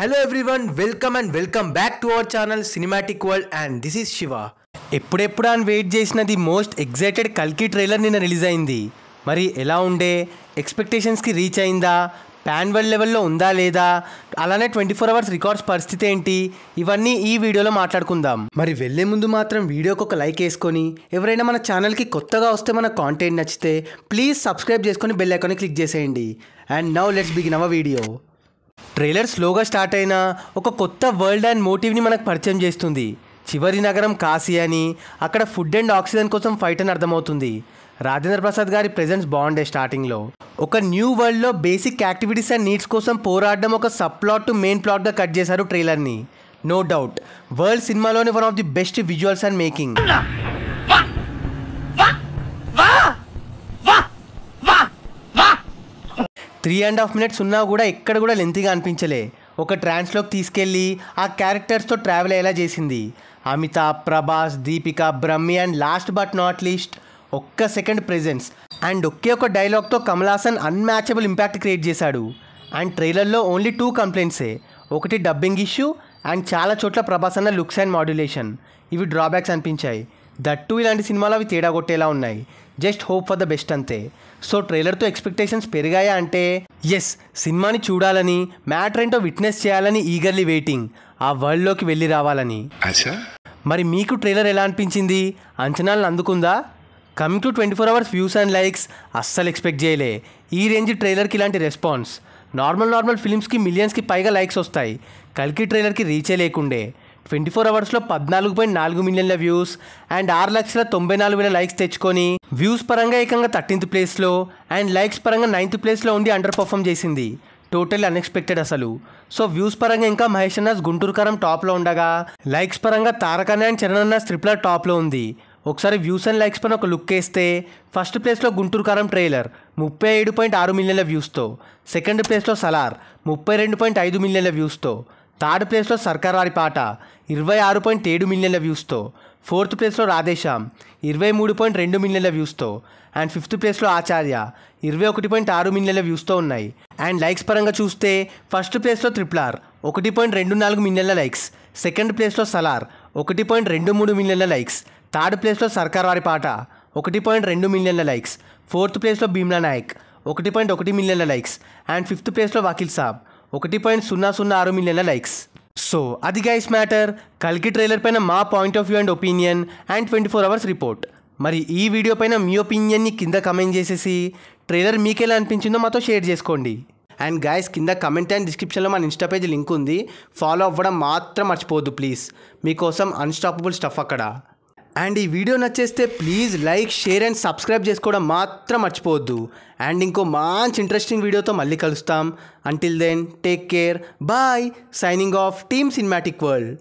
Hello everyone, welcome back to our channel Cinematic World and this is Shiva. ఎప్పుడెప్పుడు అని wait చేసిన the most excited కల్కి trailer నిన్న release అయింది. మరి ఎలా ఉండే, ఎక్స్పెక్టేషన్స్కి రీచ్ అయిందా, పాన్ వరల్డ్ లెవెల్లో ఉందా లేదా, అలానే 24 అవర్స్ రికార్డ్స్ పరిస్థితి ఏంటి, ఇవన్నీ ఈ వీడియోలో మాట్లాడుకుందాం. మరి వెళ్ళే ముందు మాత్రం వీడియోకి ఒక లైక్ వేసుకొని, ఎవరైనా మన ఛానల్కి కొత్తగా వస్తే మన కాంటెంట్ నచ్చితే ప్లీజ్ సబ్స్క్రైబ్ చేసుకొని బెల్ ఐకాన్ని క్లిక్ చేసేయండి. And now let's begin our video. Trailer స్లోగా స్టార్ట్ అయిన ఒక కొత్త వరల్డ్ అండ్ మోటివ్ని మనకు పరిచయం చేస్తుంది. చివరి నగరం కాశీ అని, అక్కడ ఫుడ్ అండ్ ఆక్సిజన్ కోసం ఫైట్ అని అర్థమవుతుంది. రాజేంద్ర ప్రసాద్ గారి ప్రెజెన్స్ బాగుండే స్టార్టింగ్లో. ఒక న్యూ వరల్డ్లో బేసిక్ యాక్టివిటీస్ అండ్ నీడ్స్ కోసం పోరాడడం ఒక సబ్ ప్లాట్ టు మెయిన్ ప్లాట్గా కట్ చేశారు ట్రైలర్ని. నో డౌట్ వరల్డ్ సినిమాలోని one of the best visuals and making. 3.5 minutes ఉన్నా కూడా ఎక్కడ కూడా లెంతీగా అనిపించలే. ఒక ట్రాన్స్లోకి తీసుకెళ్ళి ఆ క్యారెక్టర్స్తో ట్రావెల్ అయ్యేలా చేసింది. Amitabh, Prabhas, Deepika, Brahmi and last but not least ఒక్క సెకండ్ ప్రెజెన్స్ అండ్ ఒకే ఒక డైలాగ్తో Kamal Haasan unmatchable impact create చేశాడు. అండ్ ట్రైలర్లో ఓన్లీ 2 కంప్లైంట్సే. ఒకటి డబ్బింగ్ ఇష్యూ అండ్ చాలా చోట్ల ప్రభాస్ అన్న లుక్స్ అండ్ మాడ్యులేషన్. ఇవి డ్రాబ్యాక్స్ అనిపించాయి. దట్టు ఇలాంటి సినిమాలు అవి తేడా కొట్టేలా ఉన్నాయి. Just hope for the best అంతే. సో ట్రైలర్తో ఎక్స్పెక్టేషన్స్ పెరిగాయా అంటే ఎస్, సినిమాని చూడాలని, మ్యాటర్ ఏంటో విట్నెస్ చేయాలని ఈగర్లీ వెయిటింగ్, ఆ వరల్డ్లోకి వెళ్ళి రావాలని. మరి మీకు ట్రైలర్ ఎలా అనిపించింది? అంచనాలను అందుకుందా? Coming to 24 hours views and likes అస్సలు ఎక్స్పెక్ట్ చేయలే. ఈ రేంజ్ ట్రైలర్కి ఇలాంటి రెస్పాన్స్. నార్మల్ ఫిలిమ్స్కి మిలియన్స్కి పైగా లైక్స్ వస్తాయి. కల్కి ట్రైలర్కి రీచే లేకుండే. 24 అవర్స్లో 14.4 మిలియన్ల వ్యూస్ అండ్ 6,94,000 లైక్స్ తెచ్చుకొని వ్యూస్ పరంగా ఏకంగా 13th ప్లేస్లో అండ్ లైక్స్ పరంగా 9th ప్లేస్లో ఉండి అండర్ పర్ఫామ్ చేసింది. టోటల్ అన్ఎక్స్పెక్టెడ్ అసలు. సో వ్యూస్ పరంగా ఇంకా మహేష్ అన్నాస్ గుంటూరు కారం టాప్లో ఉండగా, లైక్స్ పరంగా తారక్ అండ్ చరణ్ అన్నాస్ ట్రిపులర్ టాప్లో ఉంది. ఒకసారి వ్యూస్ అండ్ లైక్స్ పైన ఒక లుక్ వేస్తే ఫస్ట్ ప్లేస్లో గుంటూరు కారం ట్రైలర్ 37.6 మిలియన్ల వ్యూస్తో, సెకండ్ ప్లేస్లో సలార్ 32.5 మిలియన్ల వ్యూస్తో, థర్డ్ ప్లేస్లో సర్కార్ వారి పాట 26.7 మిలియన్ల వ్యూస్తో, ఫోర్త్ ప్లేస్లో రాధేశ్యామ్ 23.2 మిలియన్ల వ్యూస్తో అండ్ ఫిఫ్త్ ప్లేస్లో ఆచార్య 21.6 మిలియన్ల వ్యూస్తో ఉన్నాయి. అండ్ లైక్స్ పరంగా చూస్తే ఫస్ట్ ప్లేస్లో RRR 1.24 మిలియన్ల లైక్స్, సెకండ్ ప్లేస్లో సలార్ 1.23 మిలియన్ల లైక్స్, థర్డ్ ప్లేస్లో సర్కార్ వారి పాట 1.2 మిలియన్ల లైక్స్, ఫోర్త్ ప్లేస్లో భీమ్లా నాయక్ 1.1 మిలియన్ల లైక్స్ అండ్ ఫిఫ్త్ ప్లేస్లో వకీల్ సాబ్ 1.006 మిలియన్ల లైక్స్. సో అది గైస్ మ్యాటర్. కల్కి ట్రైలర్ పైన మా point of view and opinion and 24 hours report. మరి ఈ వీడియో పైన మీ ఒపీనియన్ని కింద కమెంట్ చేసేసి ట్రైలర్ మీకు ఎలా అనిపించిందో మాతో షేర్ చేసుకోండి. అండ్ గైస్ కింద కమెంట్ అండ్ డిస్క్రిప్షన్లో మన ఇన్స్టా పేజ్ లింక్ ఉంది, ఫాలో అవ్వడం మాత్రం మర్చిపోవద్దు ప్లీజ్. మీకోసం అన్స్టాపబుల్ స్టఫ్ అక్కడ. అండ్ ఈ వీడియో నచ్చేస్తే please like, share and subscribe చేసుకోవడం మాత్రం మర్చిపోవద్దు. అండ్ ఇంకో మంచి ఇంట్రెస్టింగ్ వీడియోతో మళ్ళీ కలుస్తాం. Until then take care, bye. Signing off team cinematic world.